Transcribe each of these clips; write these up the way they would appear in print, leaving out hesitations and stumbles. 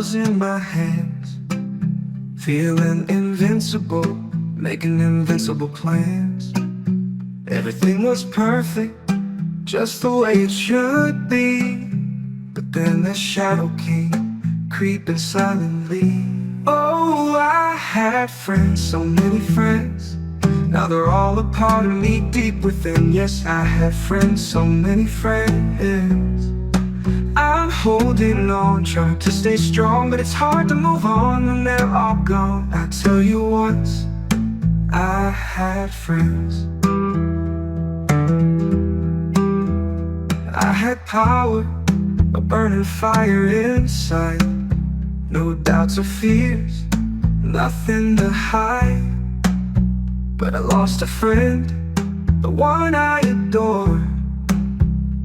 shadows in my hands, feeling invincible, making invincible plans. Everything was perfect, just the way it should be. But then the shadow came, creeping silently. Oh, I had friends, so many friends. Now they're all a part of me deep within. Yes, I had friends, so many friends. I'm holding on, trying to stay strong, but it's hard to move on when they're all gone. I tell you once, I had friends. I had power, a burning fire inside. No doubts or fears, nothing to hide. But I lost a friend, the one I adore.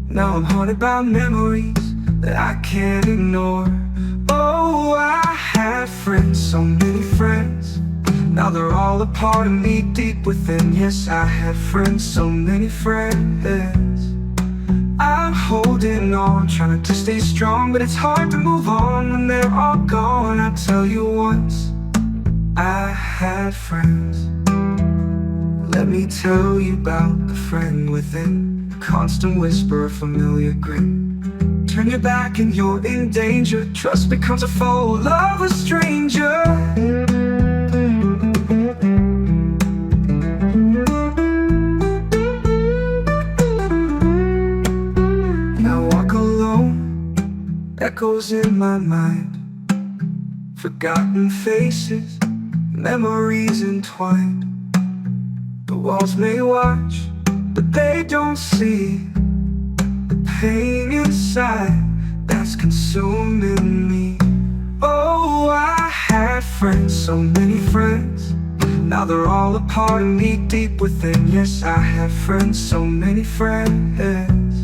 Now I'm haunted by memories that I can't ignore. Oh, I had friends, so many friends. Now they're all a part of me deep within. Yes, I had friends, so many friends. I'm holding on, trying to stay strong, but it's hard to move on when they're all gone. I tell you once, I had friends. Let me tell you about the friend within, a constant whisper, a familiar grin. Turn your back and you're in danger. Trust becomes a foe, love a stranger. Now walk alone, echoes in my mind. Forgotten faces, memories entwined. The walls may watch, but they don't see the pain inside that's consuming me. Oh, I had friends, so many friends. Now they're all a part of me deep within. Yes, I had friends, so many friends.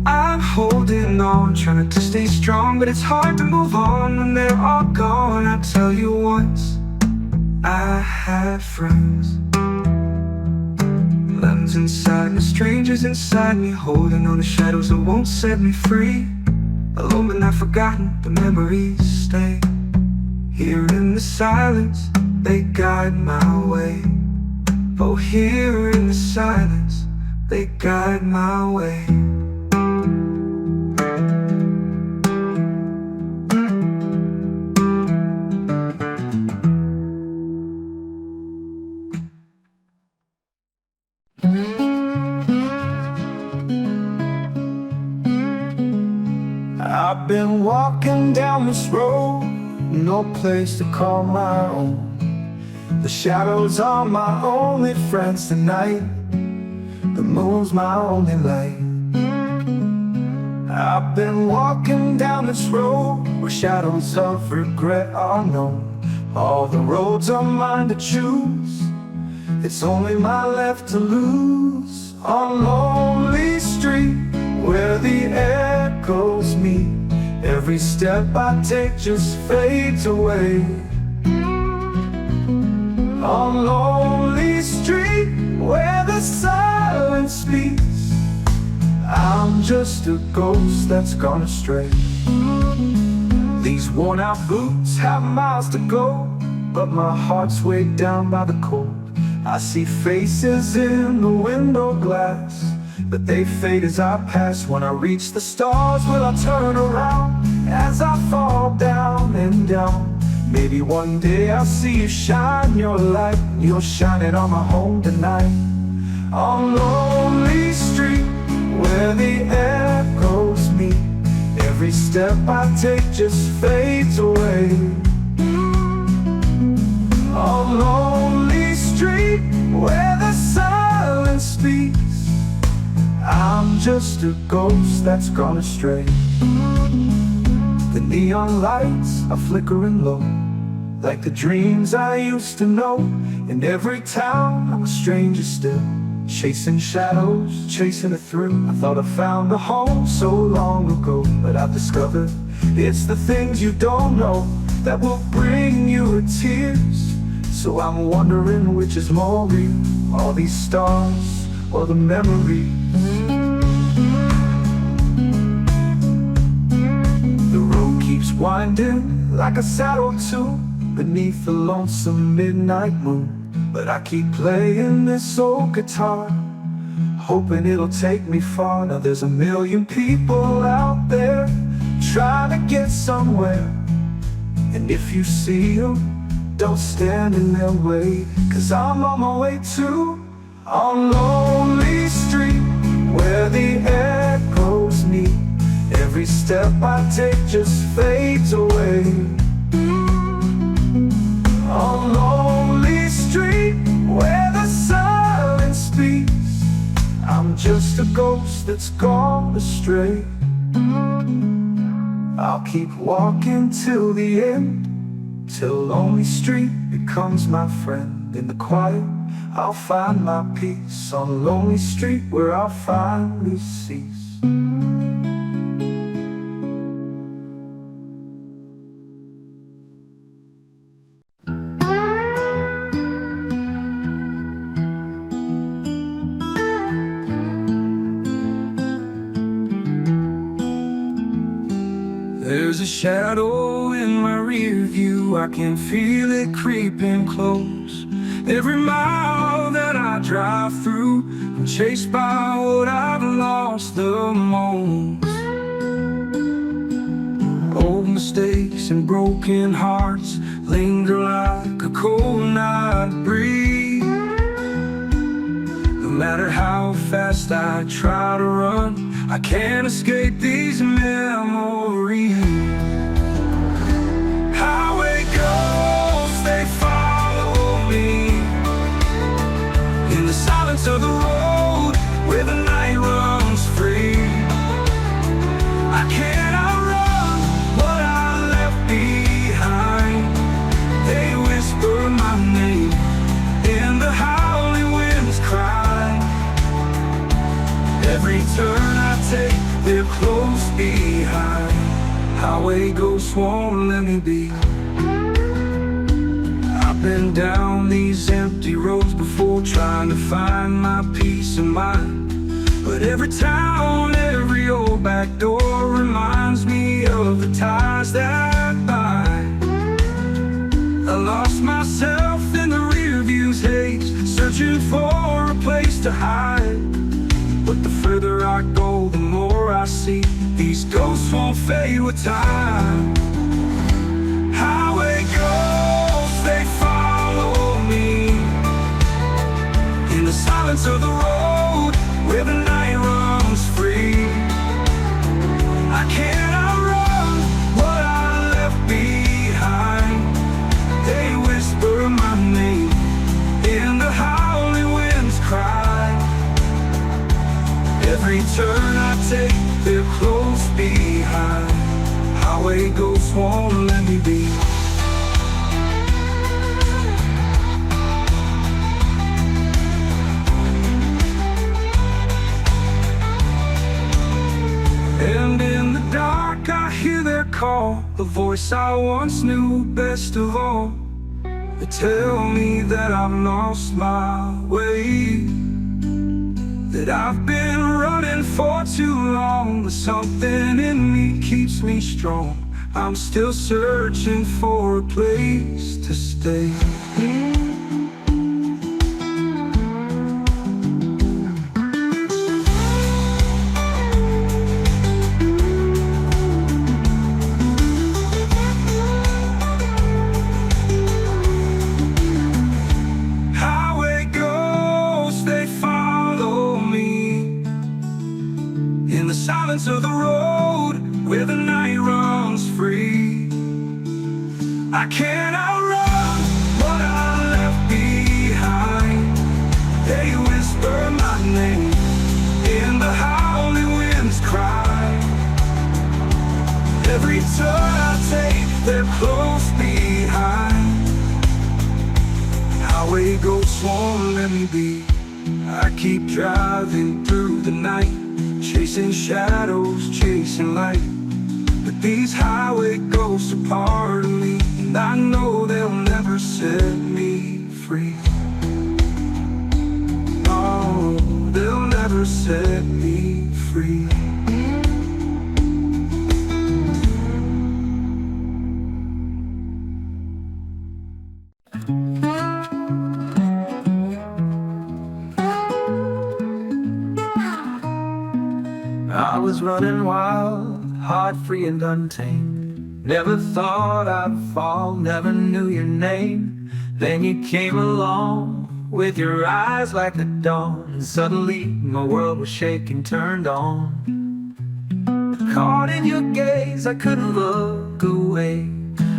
I'm holding on, trying to stay strong, but it's hard to move on when they're all gone. I tell you once, I had friends. Lemons inside me, strangers inside me, holding on to shadows that won't set me free. Alone but not forgotten, the memories stay. Here in the silence, they guide my way. Oh, here in the silence, they guide my way. I've been walking down this road, no place to call my own. The shadows are my only friends tonight. The moon's my only light. I've been walking down this road where shadows of regret are known. All the roads are mine to choose, it's only my left to lose. On lonely street where the echoes meet, every step I take just fades away. On lonely street where the silence speaks, I'm just a ghost that's gone astray. These worn out boots have miles to go, but my heart's weighed down by the cold. I see faces in the window glass, but they fade as I pass. When I reach the stars, will I turn around as I fall down and down? Maybe one day I'll see you shine your light. You'll shine it on my home tonight. On lonely street where the echoes meet, every step I take just fades away. On lonely street where the silence speaks, I'm just a ghost that's gone astray. The neon lights are flickering low, like the dreams I used to know. In every town I'm a stranger still, chasing shadows, chasing a thrill. I thought I found a home so long ago, but I've discovered it's the things you don't know that will bring you to tears. So I'm wondering which is more real, all these stars or the memories. The road keeps keeps winding like a saddle tune beneath the lonesome midnight moon. But I keep playing this old guitar, hoping it'll take me far. Now there's a million people out there trying to get somewhere, and if you see them, don't stand in their way. 'Cause I'm on my way to a lonely street where the echoes meet. Every step I take just fades away. A lonely street where the silence speaks. I'm just a ghost that's gone astray. I'll keep walking till the end, till lonely street becomes my friend. In the quiet, I'll find my peace on a lonely street where I'll finally cease. There's a shadow in my rear view, I can feel it creeping close. Every mile that I drive through, I'm chased by what I've lost the most. Old mistakes and broken hearts linger like a cold night breeze. No matter how fast I try to run, I can't escape these memories. Highway ghosts, they follow me in the silence of the road where the night runs free. I can't outrun what I left behind. They whisper my name in the howling winds cry. Every turn I take, they're close behind. Highway ghosts won't let me be. I've been down these empty roads before, trying to find my peace of mind. But every town, every old back door reminds me of the ties that bind. I lost myself in the rear view's haze, searching for a place to hide. But the further I go, the more I see these ghosts won't fade with time. Highway ghosts, they follow me in the silence of the road where the night runs free. I can't outrun what I left behind. They whisper my name in the howling winds cry. Every turn I take, they're close behind. Highway ghosts won't let me be. And in the dark I hear their call, the voice I once knew best of all. They tell me that I've lost my way, that I've been running for too long. But something in me keeps me strong. I'm still searching for a place to stay. Of the road where the night runs free. I can't outrun what I left behind. They whisper my name in the howling winds cry. Every turn I take, they're close behind. Highway ghosts won't let me be. I keep driving through the night, chasing shadows, chasing light. But these highway ghosts are part of me, and I know they'll never set me free. No, they'll never set me free. I was running wild, heart free and untamed. Never thought I'd fall, never knew your name. Then you came along, with your eyes like the dawn, and suddenly my world was shaking, turned on. Caught in your gaze, I couldn't look away.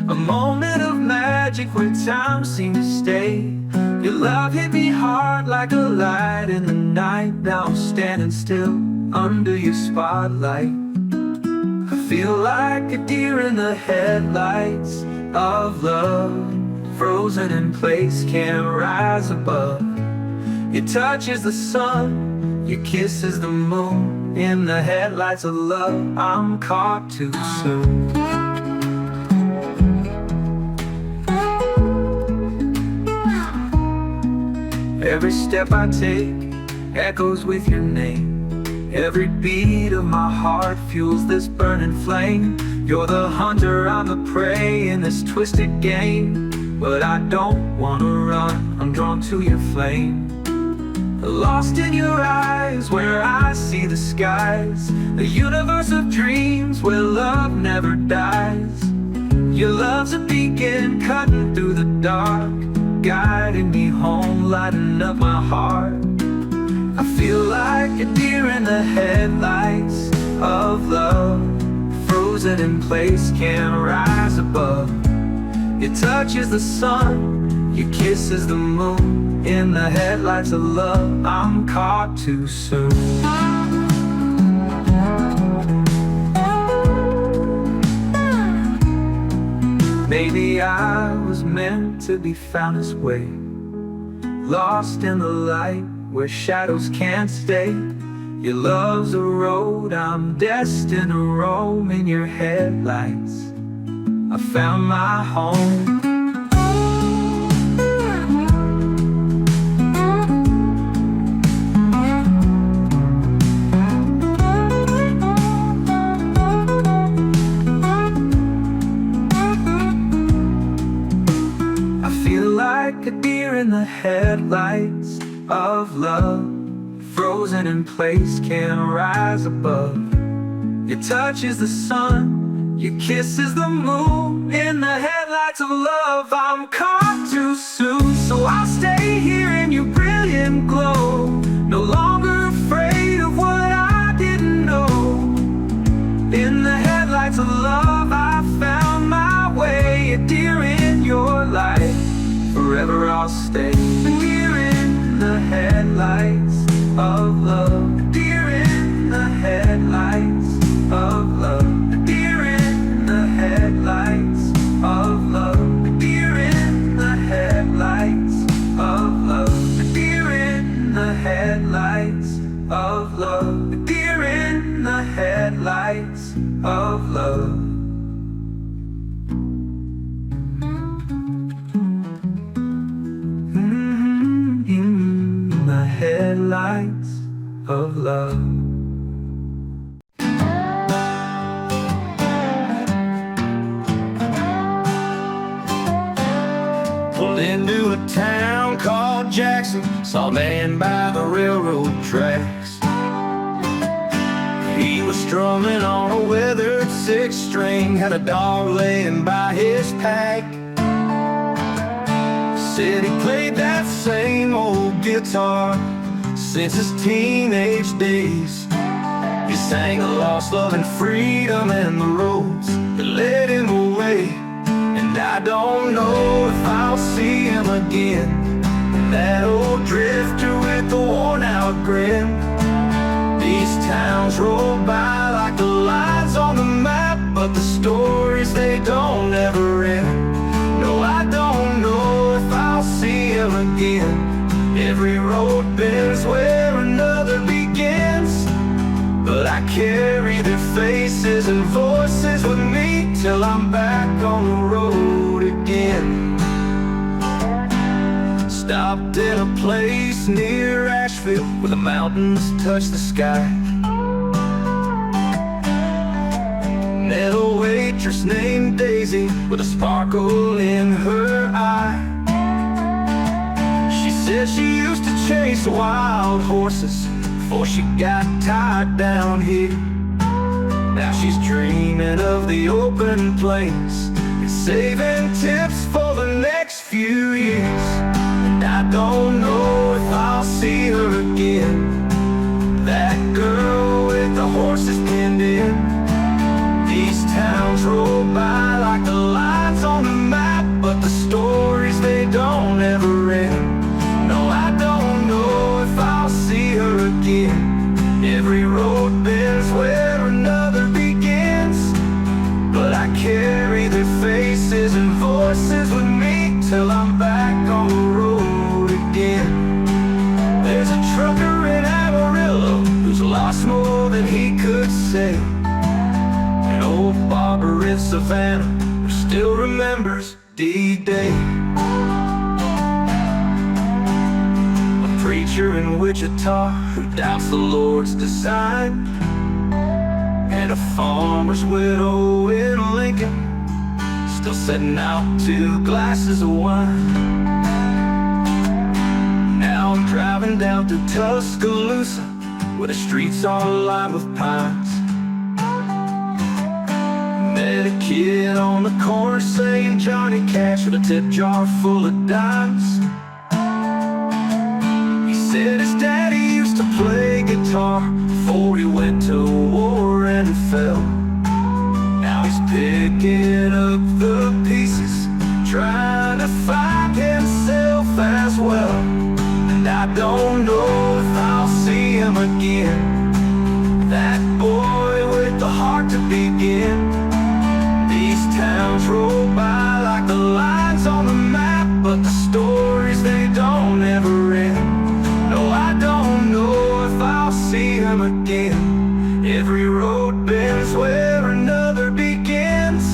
A moment of magic where time seemed to stay. Your love hit me hard like a light in the night. Now I'm standing still under your spotlight. I feel like a deer in the headlights of love, frozen in place, can't rise above. Your touch is the sun, your kiss is the moon. In the headlights of love, I'm caught too soon. Every step I take echoes with your name. Every beat of my heart fuels this burning flame. You're the hunter, I'm the prey in this twisted game. But I don't wanna run, I'm drawn to your flame. Lost in your eyes, where I see the skies, a universe of dreams where love never dies. Your love's a beacon cutting through the dark, guiding me home, lighting up my heart. I feel like a deer in the headlights of love, frozen in place, can't rise above. Your touch is the sun, your kiss is the moon. In the headlights of love, I'm caught too soon. Maybe I was meant to be found this way, lost in the light where shadows can't stay. Your love's a road I'm destined to roam. In your headlights I found my home. Like a deer in the headlights of love, frozen in place, can't rise above. Your touch is the sun, your kiss is the moon. In the headlights of love, I'm caught too soon. So I'll stay here in your brilliant glow, no longer afraid of what I didn't know. In the headlights of love, I found my way. A deer in your light, forever I'll stay. A deer in the headlights of love. A deer in the headlights of love. A deer in the headlights of love. A deer in the headlights of love. A deer in the headlights of love. A deer in the headlights of love. Headlights of love. Pulled into a town called Jackson, saw a man by the railroad tracks. He was strumming on a weathered six-string, had a dog laying by his pack. Said he played that same old guitar since his teenage days. He sang of lost love and freedom and the roads that led him away. And I don't know if I'll see him again, that old drifter with the worn out grin. These towns roll by like the lines on the map, but the stories, they don't ever end. No, I don't know if I'll see him again. Every road bends where another begins, but I carry their faces and voices with me till I'm back on the road again. Stopped in a place near Asheville where the mountains touch the sky. Met a waitress named Daisy with a sparkle in her eye. She said she used to chase wild horses before she got tied down here. Now she's dreaming of the open place and saving tips for the next few years. And I don't know if I'll see her again, that girl with the horses pinned in. These towns roll by like the lines on the map, but the stories, they don't ever end. No, I don't know if I'll see her again. Every road bends where another begins, but I carry their faces and voices with me till I'm back on the road again. There's a trucker in Amarillo who's lost more than he could say, an old barber in Savannah who still remembers D-Day, a preacher in Wichita who doubts the Lord's design, and a farmer's widow in Lincoln still setting out 2 glasses of wine. Now I'm driving down through Tuscaloosa, where the streets are lined with pines. Met a kid on the corner saying Johnny Cash with a tip jar full of dimes. He said his daddy used to play guitar before he went to war and fell. Now he's picking up the pieces, trying to find himself as well. And I don't know if I'll see him again, that boy with the heart to begin. These towns roll by like the lines on the map, but the stories, they don't ever end. No, I don't know if I'll see him again. Every road bends where another begins,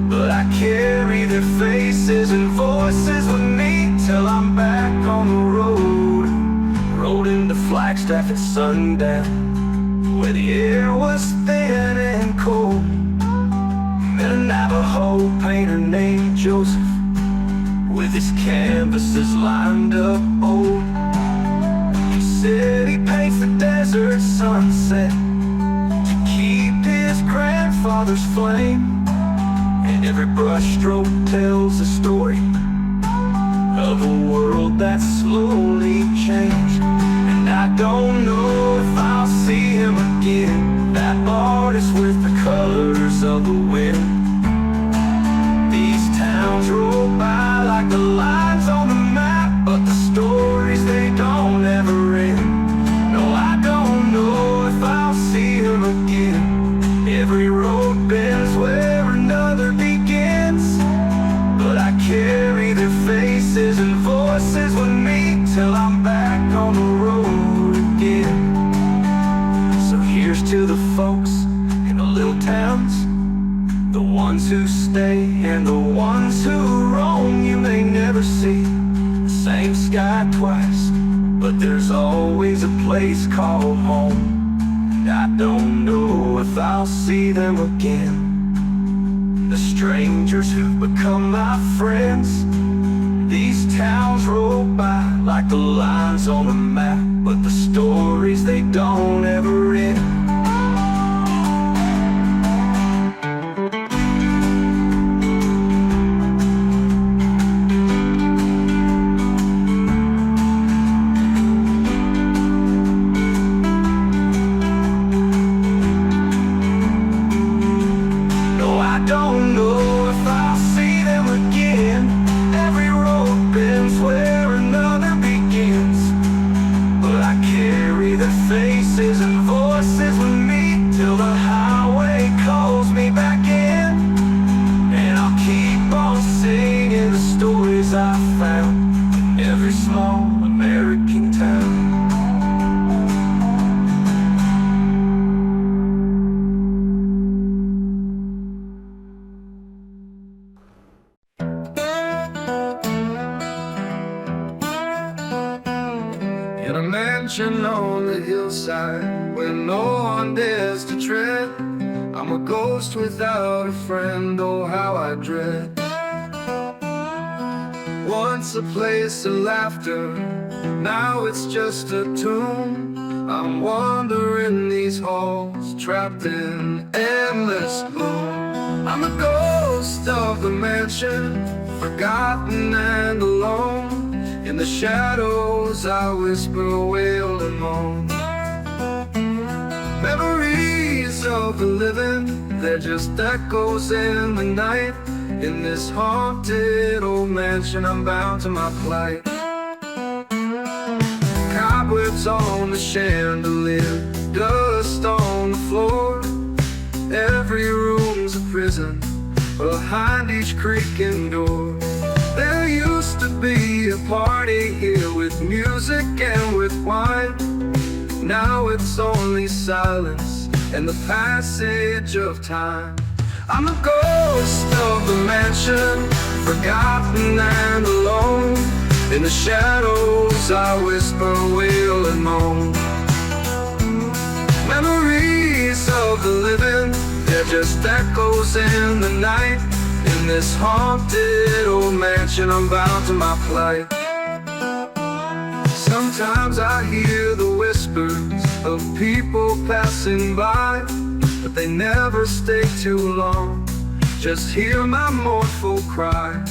but I carry their faces and voices with me till I'm back on the road. Rode into Flagstaff at sundown, where the air was thin and cold. Met a Navajo painter named Joseph, with his canvases lined up old. He said he paints the desert sunset to keep his grandfather's flame, and every brushstroke tells a story of a world that slowly changed. And I don't know if I'll see him again, that artist with the colors of the wind. These towns roll by like the lines on the map, but the stories, they don't ever end. No, I don't know if I'll see him again. Every road bends where another begins, but I carry their faces and voices with me till I'm back on the road again. So here's to the folks in the little towns, the ones who stay and the ones who roam. You may never see the same sky twice, but there's always a place called home. And I don't know if I'll see them again, the strangers who've become my friends. These towns roll by like the lines on the map, but the stories, they don't ever end. In a mansion on the hillside where no one dares to tread, I'm a ghost without a friend, oh how I dread. Once a place of laughter, now it's just a tomb. I'm wandering these halls, trapped in endless gloom. I'm a ghost of the mansion, forgotten and alone. In the shadows I whisper, wail and moan. Memories of the living, they're just echoes in the night. In this haunted old mansion, I'm bound to my plight. Cobwebs on the chandelier, dust on the floor. Every room's a prison, behind each creaking door. There used to be a party here with music and with wine. Now it's only silence and the passage of time. I'm a ghost of the mansion, forgotten and alone. In the shadows I whisper, wail and moan. Memories of the living, they're just echoes in the night. In this haunted old mansion, I'm bound to my plight. Sometimes I hear the whispers of people passing by, but they never stay too long, just hear my mournful cry.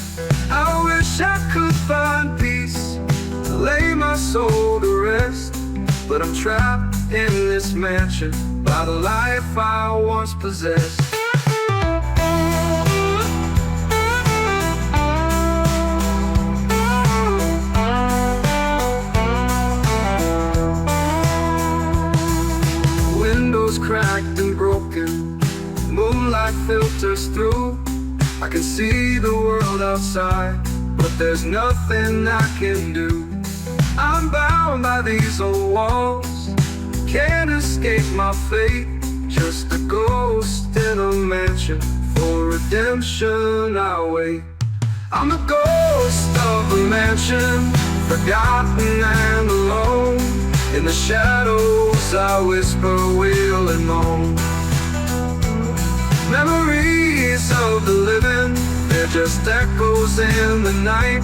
I wish I could find peace, lay my soul to rest, but I'm trapped in this mansion by the life I once possessed. Windows cracked and broken, moonlight filters through. I can see the world outside, but there's nothing I can do. I'm bound by these old walls, can't escape my fate. Just a ghost in a mansion, for redemption I wait. I'm a ghost of a mansion, forgotten and alone. In the shadows I whisper, wail and moan. Memories of the living, they're just echoes in the night.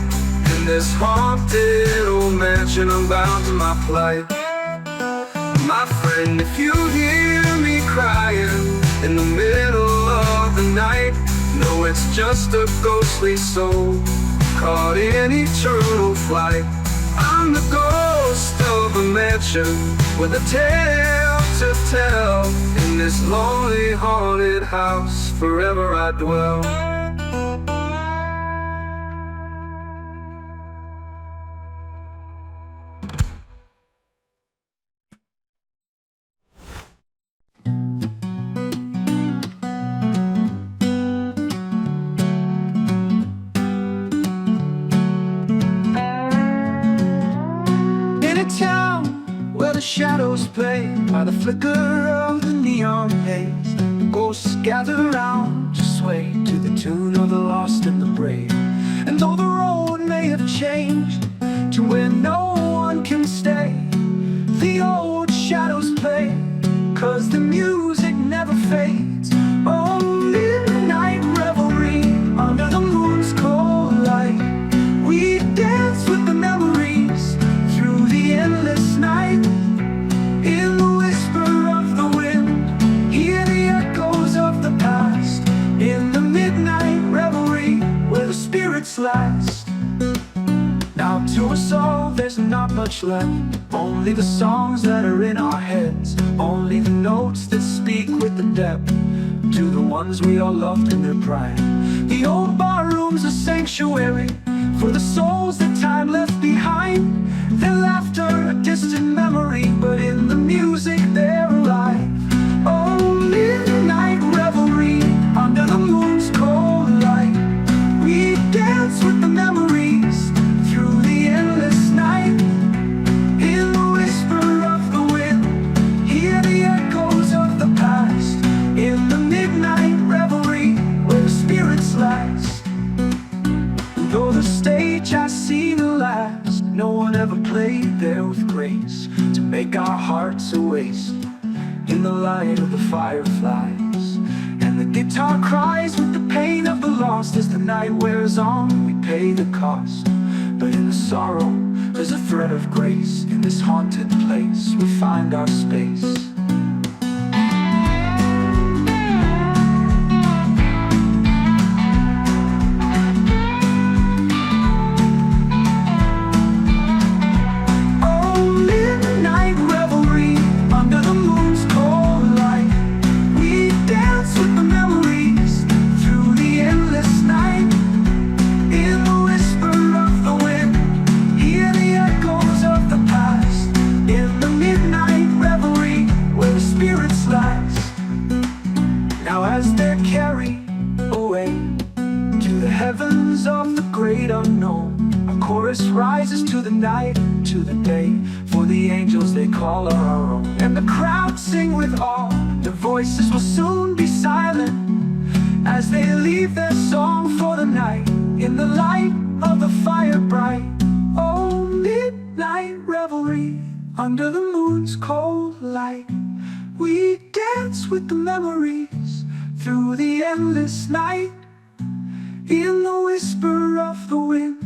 In this haunted old mansion, I'm bound to my plight. My friend, if you hear me crying in the middle of the night, know it's just a ghostly soul caught in eternal flight. I'm the ghost of a mansion with a tale to tell. In this lonely haunted house, forever I dwell. Shadows play by the flicker of the neon haze. The ghosts gather round to sway to the tune of the lost and the brave. And though the road may have changed to where no one can stay, the old shadows play, 'cause the music never fades. Oh, midnight revelry under the moon's cold light, we dance with the memories through the endless night. In the whisper of the wind, hear the echoes of the past. In the midnight revelry, where the spirits last. Now to us all, there's not much left. Only the songs that are in our heads, only the notes that speak with the depth to the ones we all loved in their prime. The old barroom's a sanctuary for the souls that time left behind. Their laughter, a distant memory, but in the music they're alive. Oh, midnight revelry under the moon's cold light, we dance with the memories through the endless night. In the whisper of the wind, hear the echoes of the past. In the midnight revelry, where the spirits last. Though the stage I see the last, no one ever played there with grace to make our hearts a waste. In the light of the fireflies, and the guitar cries with the pain of the lost. As the night wears on, we pay the cost. But in the sorrow, there's a thread of grace. In this haunted place, we find our and the crowd sing with awe. Their voices will soon be silent as they leave their song for the night in the light of the fire bright. Oh, midnight revelry under the moon's cold light. We dance with the memories through the endless night. In the whisper of the wind,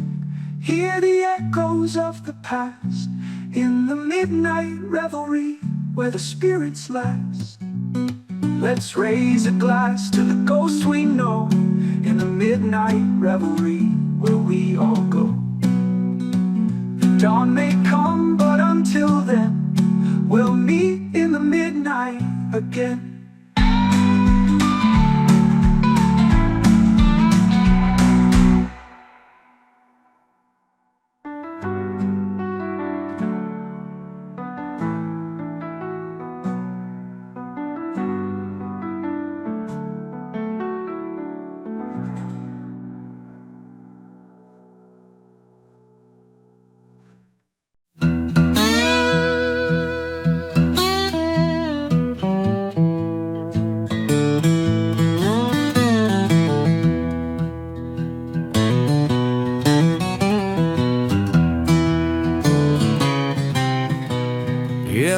hear the echoes of the past. In the midnight revelry where the spirits last. Let's raise a glass to the ghosts we know in the midnight revelry where we all go. The dawn may come, but until then, we'll meet in the midnight again.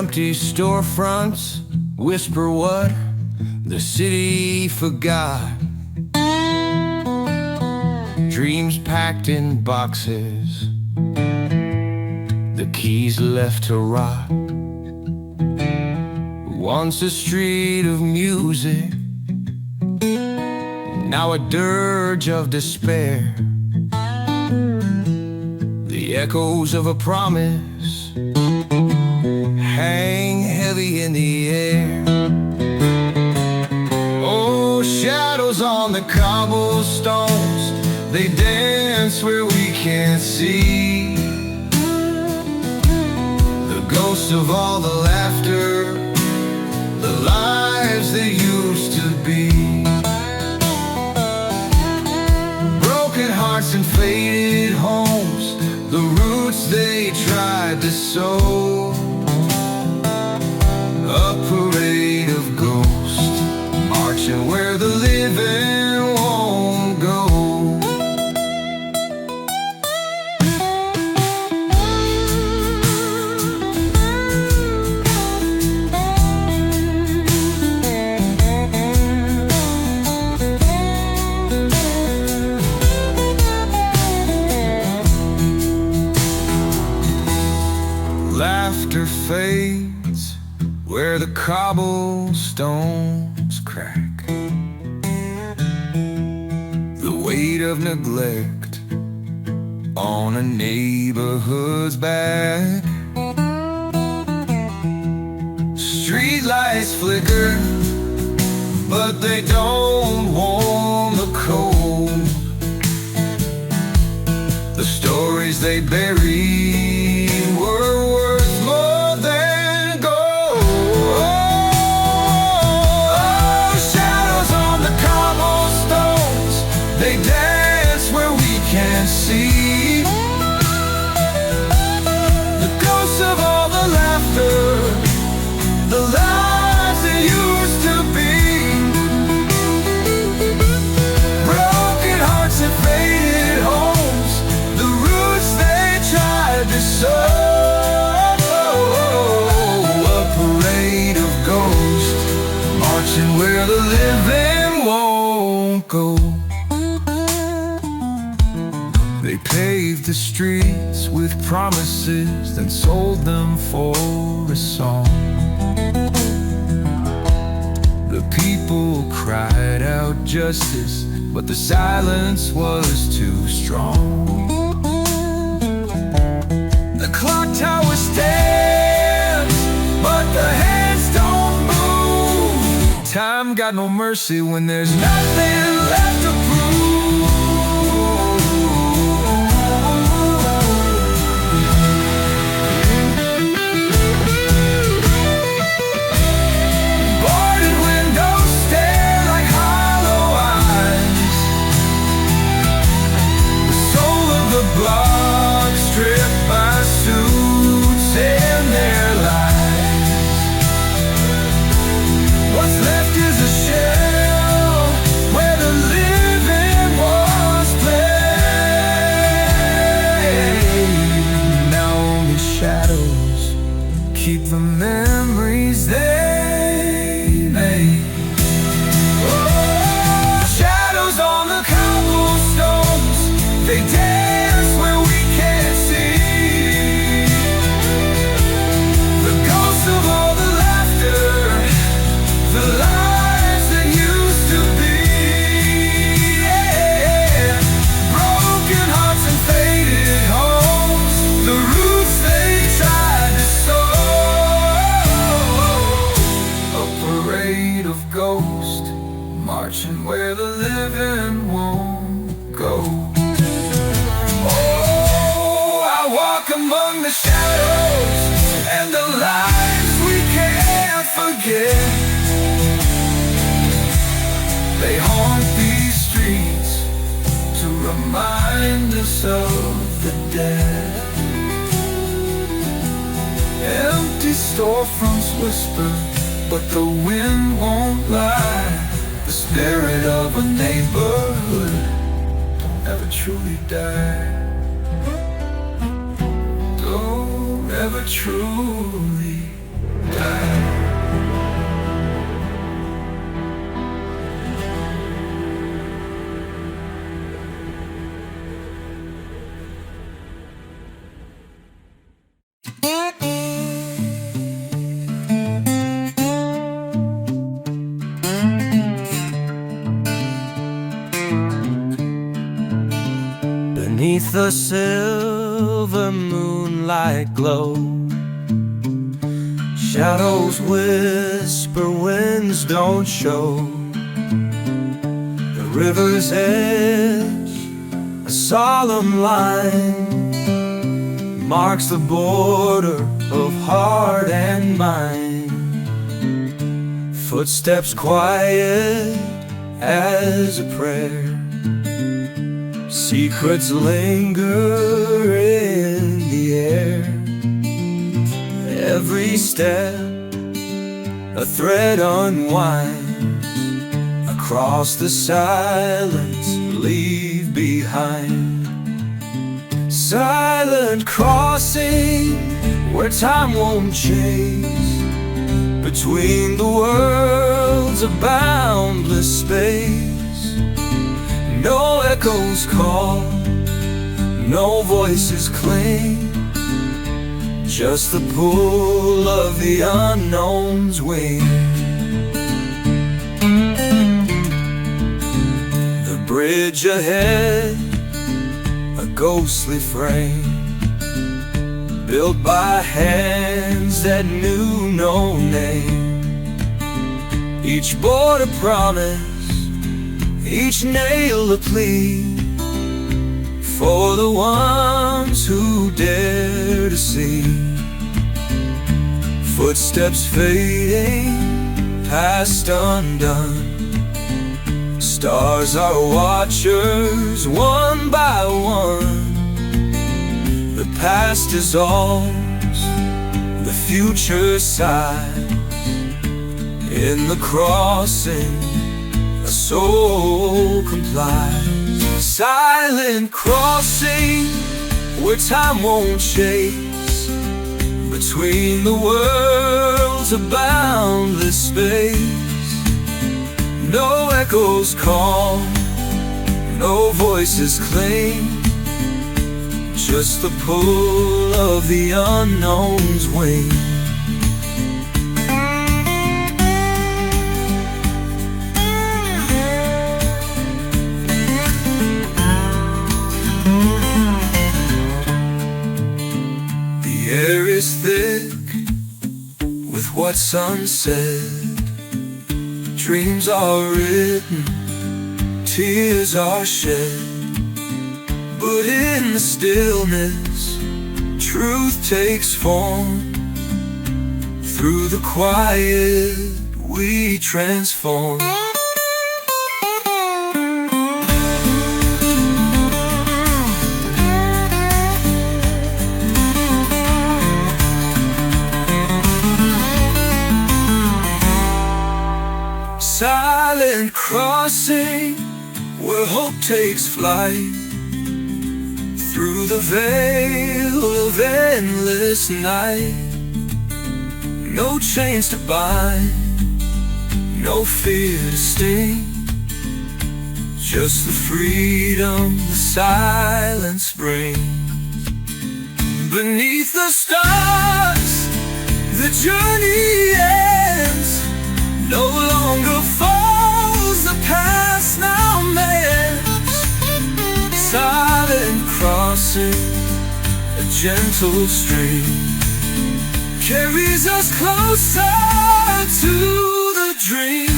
Empty storefronts whisper what the city forgot. Dreams packed in boxes, the keys left to rot. Once a street of music, now a dirge of despair. The echoes of a promise hang heavy in the air. Oh, shadows on the cobblestones, they dance where we can't see. The ghosts of all the laughter, the lives that used to be. Broken hearts and faded homes, the roots they tried to sow. A parade of ghosts marching where the living won't go. Laughter fades where the cobblestones crack. The weight of neglect on a neighborhood's back. Streetlights flicker, but they don't warm the cold. The stories they buried were worth more than gold. Oh, shadows on the cobblestones, they dance where we can't see. The ghosts of all the laughter, the lives that used to be. Broken hearts and faded homes, the roots they tried to sow. A parade of ghosts marching where the living won't go. They paved the streets with promises, then sold them for a song. The people cried out justice, but the silence was too strong. The clock tower stands, but the hands don't move. Time got no mercy when there's nothing left to prove. Boarded windows stare like hollow eyes. The soul of the block stripped by suits and their lives. memories they made. Oh, shadows on the cobblestones, they dance where we can't see. The ghosts of all the laughter, the lives that used to be. Yeah. Broken hearts and faded homes, the roots they tried to sow. A parade of ghosts marching where the living won't go. Oh, I walk among the shadows and the lives we can't forget. They haunt these streets to remind us of the dead. Empty storefronts whisper, but the wind won't lie. The spirit of a neighborhood don't ever truly die. Don't ever truly die. Beneath the silver moonlight glow, shadows whisper, winds don't show. The river's edge, a solemn line, marks the border of heart and mind. Footsteps quiet as a prayer, secrets linger in the air. Every step, a thread unwinds across the silence, leave behind. Silent crossing where time won't chase, between the worlds a boundless space. No echoes call, no voices cling, just the pull of the unknown's wing. The bridge ahead, a ghostly frame, built by hands that knew no name. Each board a promise, each nail a plea, for the ones who dare to see. Footsteps fading, past undone, stars are watchers one by one. The past dissolves, the future sighs. In the crossing, a soul complies. Silent crossing where time won't chase, between the worlds a boundless space. No echoes call, no voices cling, just the pull of the unknown's wing. The air is thick with what's unsaid. Dreams are written, tears are shed, but in the stillness, truth takes form. Through the quiet, we transform. Silent crossing where hope takes flight, through the veil of endless night. No chains to bind, no fear to sting, just the freedom the silence brings. Beneath the stars, the journey ends. No longer falls the past, now mends. Silent crossing, a gentle stream carries us closer to the dream.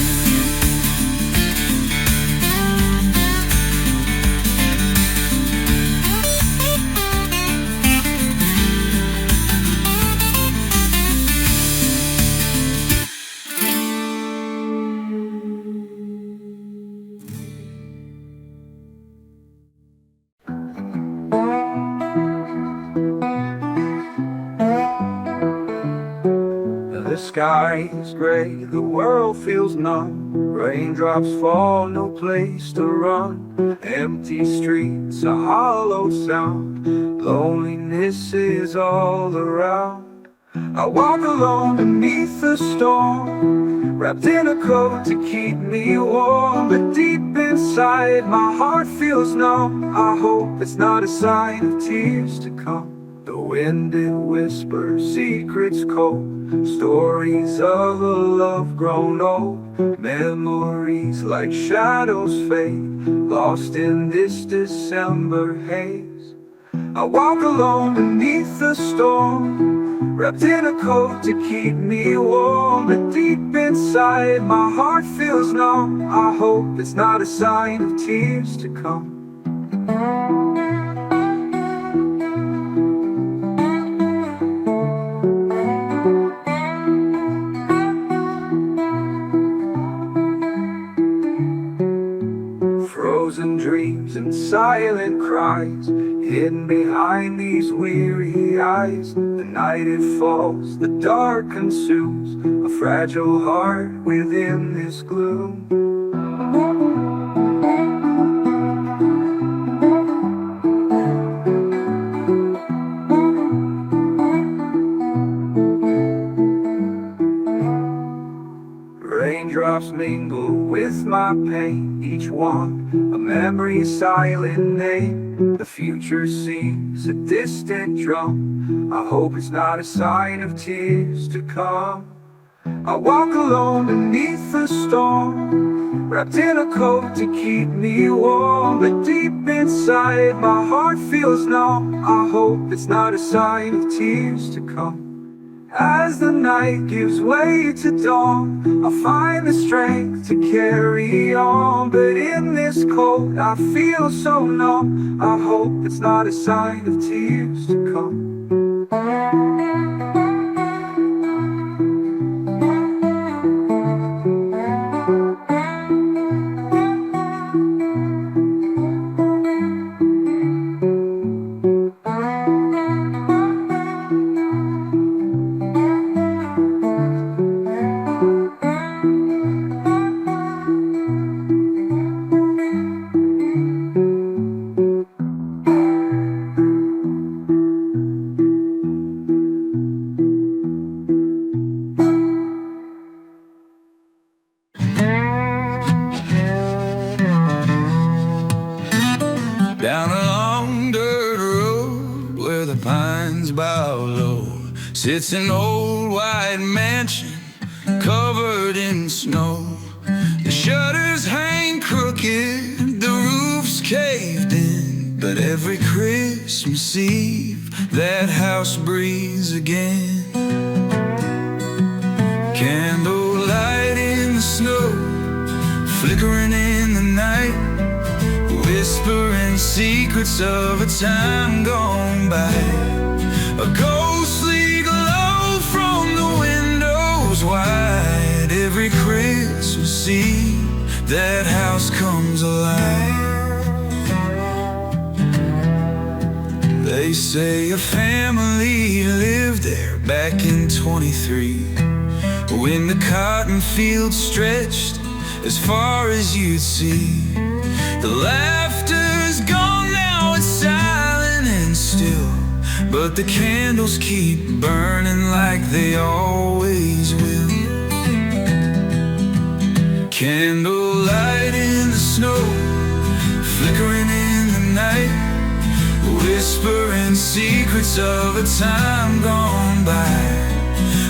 The sky is gray, the world feels numb. Raindrops fall, no place to run. Empty streets, a hollow sound. Loneliness is all around. I walk alone beneath the storm, wrapped in a coat to keep me warm. But deep inside, my heart feels numb. I hope it's not a sign of tears to come. The wind it whispers secrets cold, stories of a love grown old. Memories like shadows fade, lost in this December haze. I walk alone beneath the storm, wrapped in a coat to keep me warm. But deep inside, my heart feels numb. I hope it's not a sign of tears to come. Frozen dreams and silent cries, hidden behind these weary eyes. The night it falls, the dark consumes a fragile heart within this gloom. Raindrops mingle with my pain, each one a memory's silent name. The future seems a distant drum. I hope it's not a sign of tears to come. I walk alone beneath the storm, wrapped in a coat to keep me warm. But deep inside, my heart feels numb. I hope it's not a sign of tears to come. As the night gives way to dawn, I find the strength to carry on. But in this cold, I feel so numb. I hope it's not a sign of tears to come. Down a long dirt road where the pines bow low sits an old white mansion covered in snow. The shutters hang crooked, the roof's caved in, but every Christmas Eve that house breathes again. Candlelight in the snow, flickering in the night, whispering secrets of a time gone by. A ghostly glow from the windows wide. Every Christmas Eve that house comes alive. They say a family lived there back in 23, when the cotton fields stretched as far as you'd see. The laughter's gone now, it's silent and still, but but the candles keep burning like they always will. Candlelight in the snow, flickering in the night, whispering secrets of a time gone by.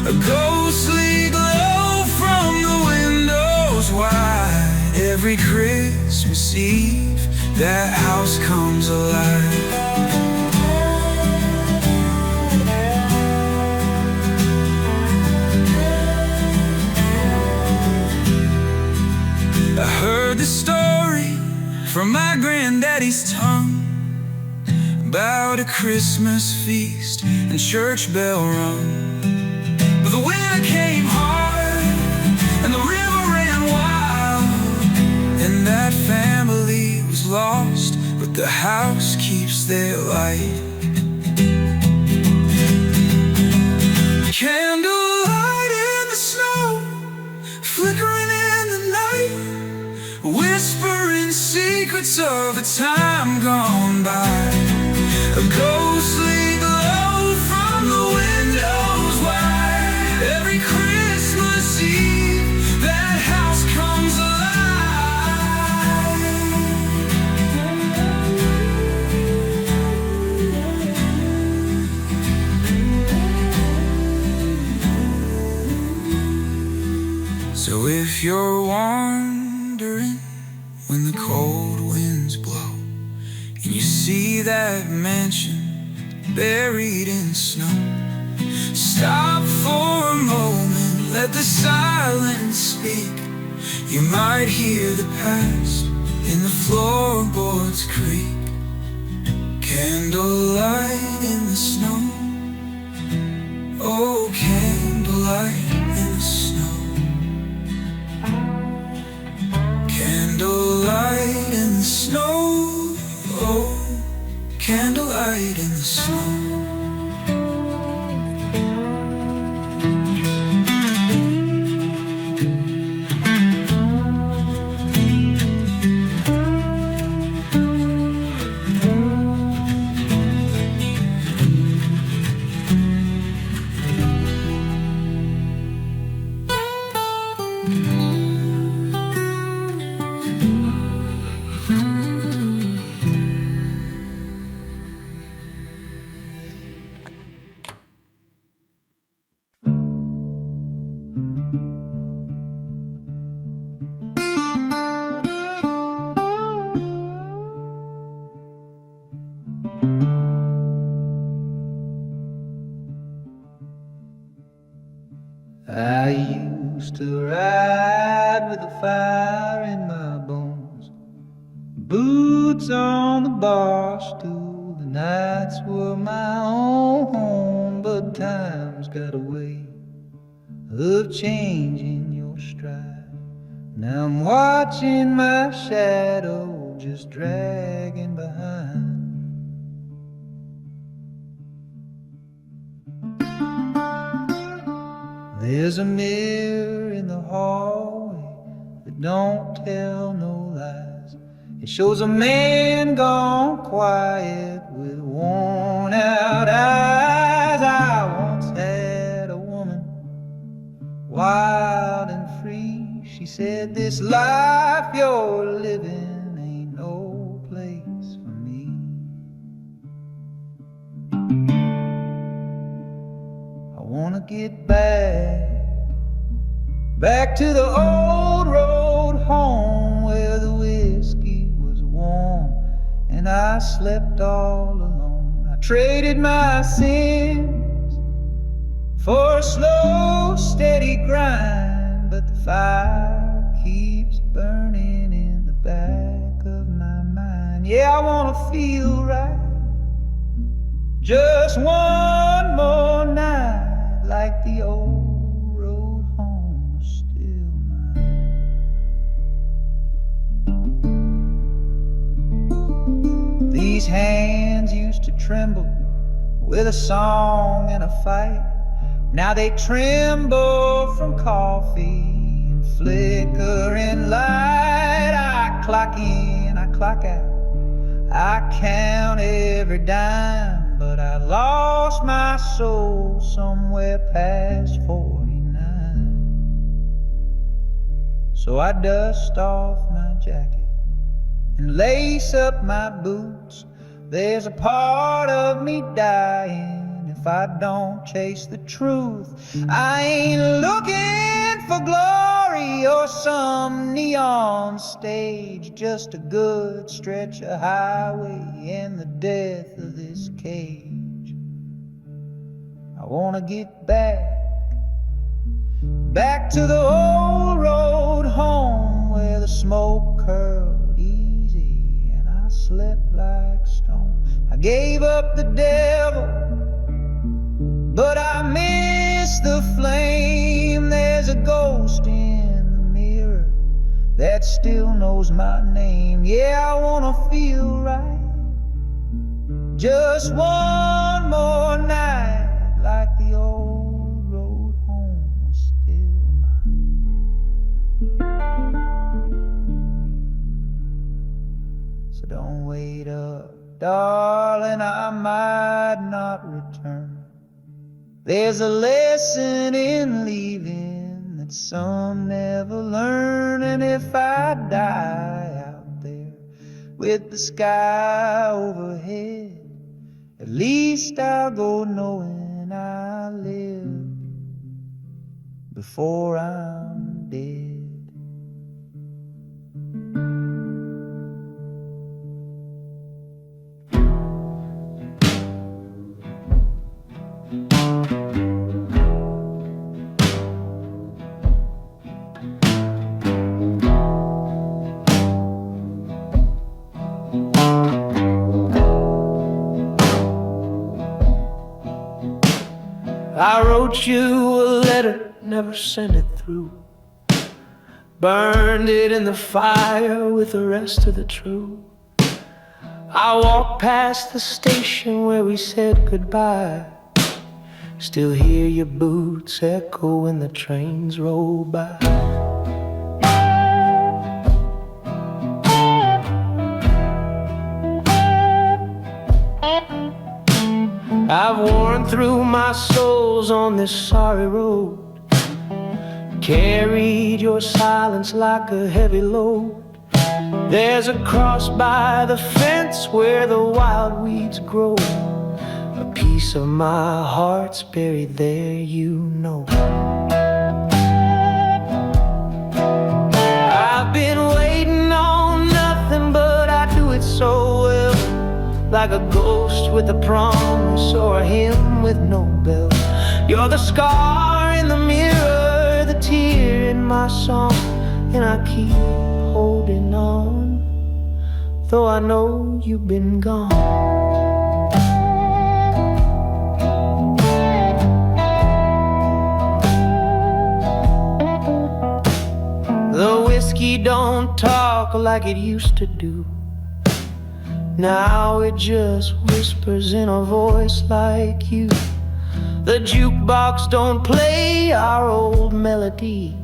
A ghostly glow from the windows wide. Every Christmas Eve, that house comes alive. I heard the story from my granddaddy's tongue about a Christmas feast and church bell rung. But the winter came hard and the river ran wild, and that family was lost, but the house keeps their light. Candlelight in the snow, flickering in the night, whispering secrets of a time gone by. A ghostly glow from the windows wide. Every Christmas Eve, that house comes alive. So if you're wondering when the cold winds blow and you see that mansion buried in snow, stop for a moment, let the silence speak. You might hear the past in the floorboards creak. Candlelight in the snow, oh, candlelight in the snow. Candlelight in the snow, oh, candlelight in the snow. I used to ride with a fire in my bones, boots on the bar stool. The nights were my own home, but time's got a way of changing your stride. Now I'm watching my shadow just dragging behind. There's a mirror in the hallway that don't tell no lies. It shows a man gone quiet with worn out eyes. I once had a woman, wild and free. She said, this life you're living ain't no place for me. I wanna get back to the old road home, where the whiskey was warm and I slept all alone. I traded my sins for a slow, steady grind, but the fire keeps burning in the back of my mind. Yeah, I wanna feel right, just one more night, like the old road home was still mine. These hands used to tremble with a song and a fight. Now they tremble from coffee and flickering light. I clock in, I clock out, I count every dime, but I lost my soul somewhere past 49. So I dust off my jacket and lace up my boots. There's a part of me dying if I don't chase the truth. I ain't looking for glory or some neon stage, just a good stretch of highway and the death of this cage. I wanna get back to the old road home where the smoke curled easy and I slept like stone. I gave up the devil, but I miss the flame. There's a ghost in the mirror that still knows my name. Yeah, I wanna feel right, just one more night, like the old road home was still mine. So don't wait up, darling, I might not return. There's a lesson in leaving that some never learn. And if I die out there with the sky overhead, at least I'll go knowing I lived before I'm dead. I wrote you a letter, never sent it through. Burned it in the fire with the rest of the truth. I walked past the station where we said goodbye. Still hear your boots echo when the trains roll by. I've worn through my soles on this sorry road, carried your silence like a heavy load. There's a cross by the fence where the wild weeds grow. A piece of my heart's buried there, you know. I've been waiting on nothing, but I do it so well. Like a ghost with a promise or a hymn with no bell. You're the scar in the mirror, the tear in my song, and I keep holding on, though I know you've been gone. The whiskey don't talk like it used to do. Now it just whispers in a voice like you. The jukebox don't play our old melody.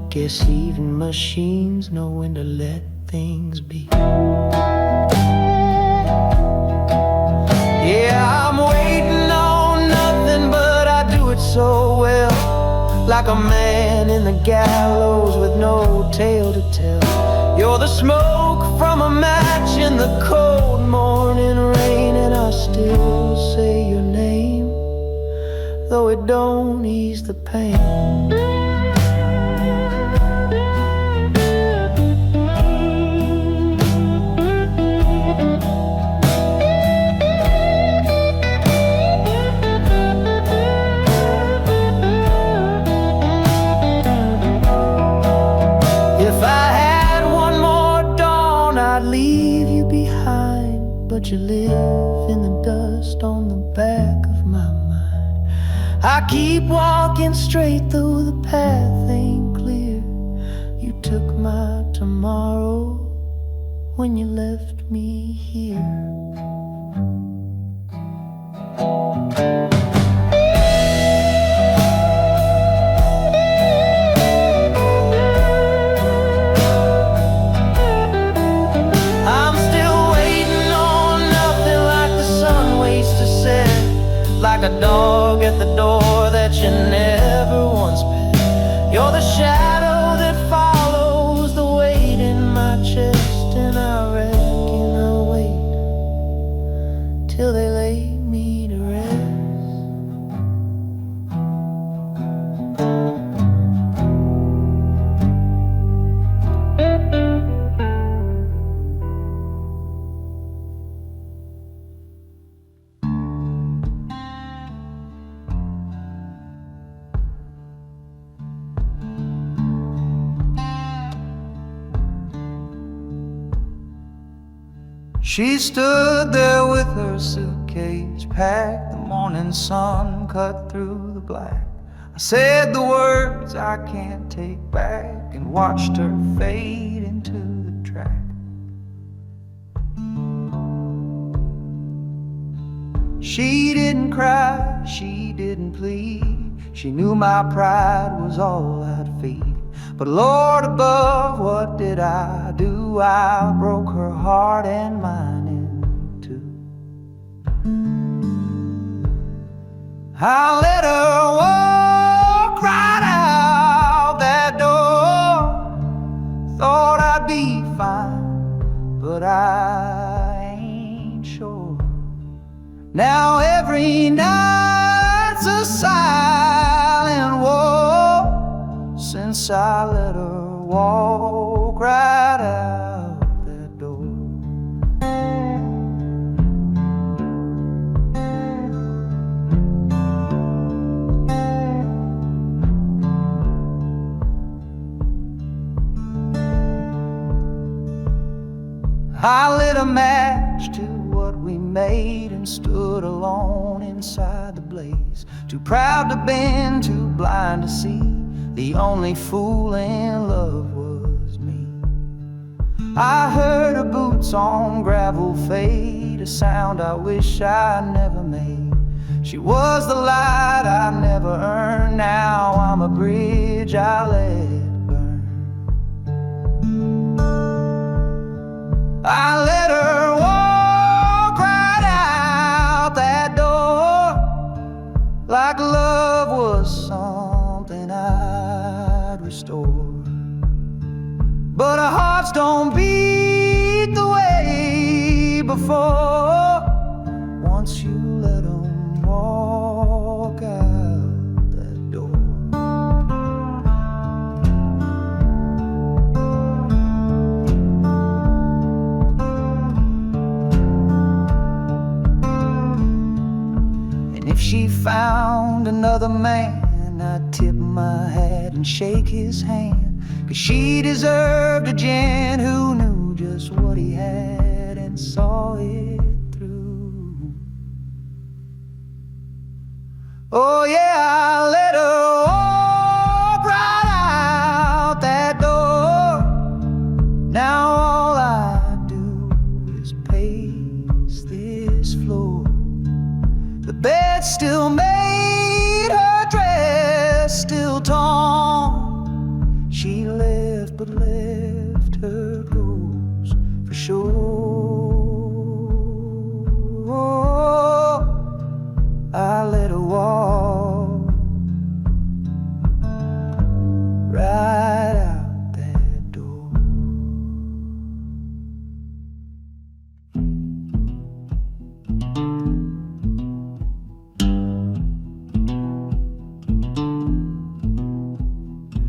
Guess even machines know when to let things be. Yeah, I'm waiting on nothing, but I do it so well. Like a man in the gallows with no tale to tell. You're the smoke from a match in the cold morning rain, and I still say your name, though it don't ease the pain. But you live in the dust on the back of my mind. I keep walking straight though the path ain't clear. You took my tomorrow when you left me here. You're the shadow that follows the weight in my chest, and I reckon I'll wait till they lay me to rest. She stood there with her suitcase packed. The morning sun cut through the black. I said the words I can't take back and watched her fade into the track. She didn't cry, she didn't plead. She knew my pride was all I'd feed. But Lord above, what did I do? I broke her heart and mine in two. I let her walk right out that door. Thought I'd be fine, but I ain't sure. Now every night's a silent war since I let her walk right out that door. I lit a match to what we made and stood alone inside the blaze. Too proud to bend, too blind to see. The only fool in love was me. I heard her boots on gravel fade, a sound I wish I never made. She was the light I never earned. Now I'm a bridge I let burn. I let her walk right out that door, like love was something I'd restore. But our hearts don't beat the way before, once you let them walk out that door. And if she found another man, I'd tip my hat and shake his hand, 'cause she deserved a gent who knew just what he had and saw it through. Oh yeah, I let her walk right out that door. Now all I do is pace this floor. The bed still made, her dress still torn. She left, but left her ghost for sure. I let her walk right out that door.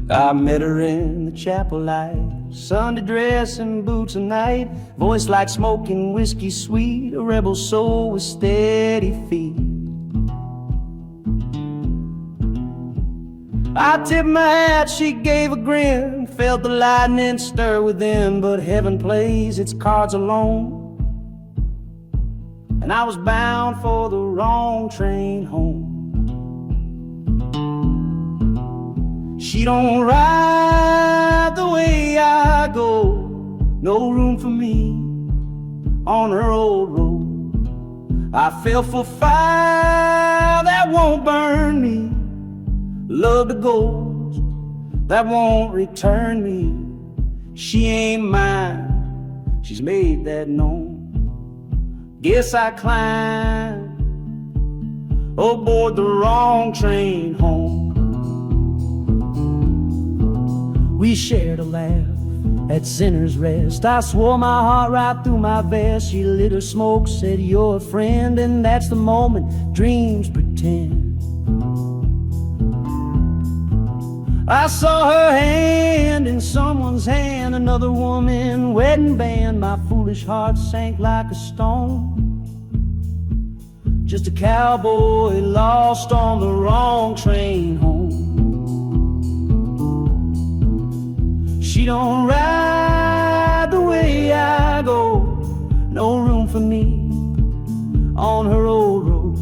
I met her in the chapel light, Sunday dress and boots of night, voice like smoking whiskey sweet, a rebel soul with steady feet. I tipped my hat, she gave a grin, felt the lightning stir within, but heaven plays its cards alone, and I was bound for the wrong train home. She don't ride the way I go, no room for me on her old road. I fell for fire that won't burn me, love the ghost that won't return me. She ain't mine, she's made that known. Guess I climbed aboard the wrong train home. We shared a laugh at Sinner's Rest. I swore my heart right through my vest. She lit her smoke, said you're a friend, and that's the moment dreams pretend. I saw her hand in someone's hand, another woman, wedding band. My foolish heart sank like a stone. Just a cowboy lost on the wrong train home. She don't ride the way I go, no room for me on her old road.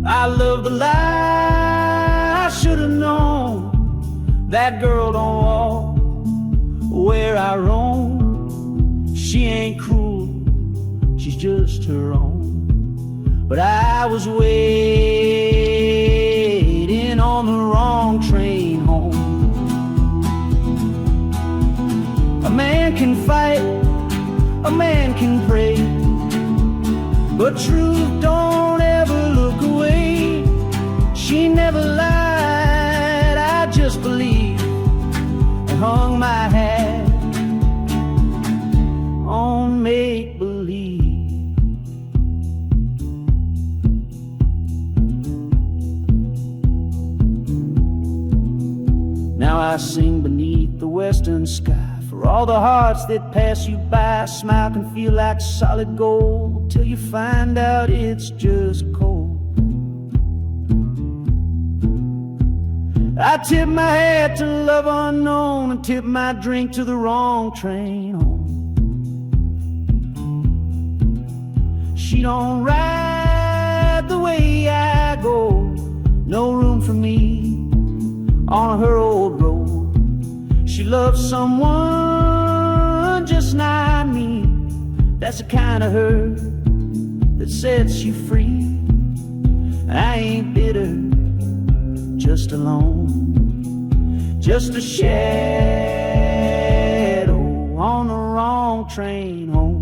I love the lie, I should have known. That girl don't walk where I roam. She ain't cruel, she's just her own. But I was waiting on the wrong train home. A man can fight, a man can pray, but truth don't ever look away. She never lied, I just believed, and hung my hat on make-believe. Now I sing beneath the western sky for all the hearts that pass you by. A smile can feel like solid gold till you find out it's just cold. I tip my hat to love unknown and tip my drink to the wrong train home. She don't ride the way I go, no room for me on her old road. She loves someone just not me. That's the kind of her that sets you free. I ain't bitter, just alone, just a shadow on the wrong train home.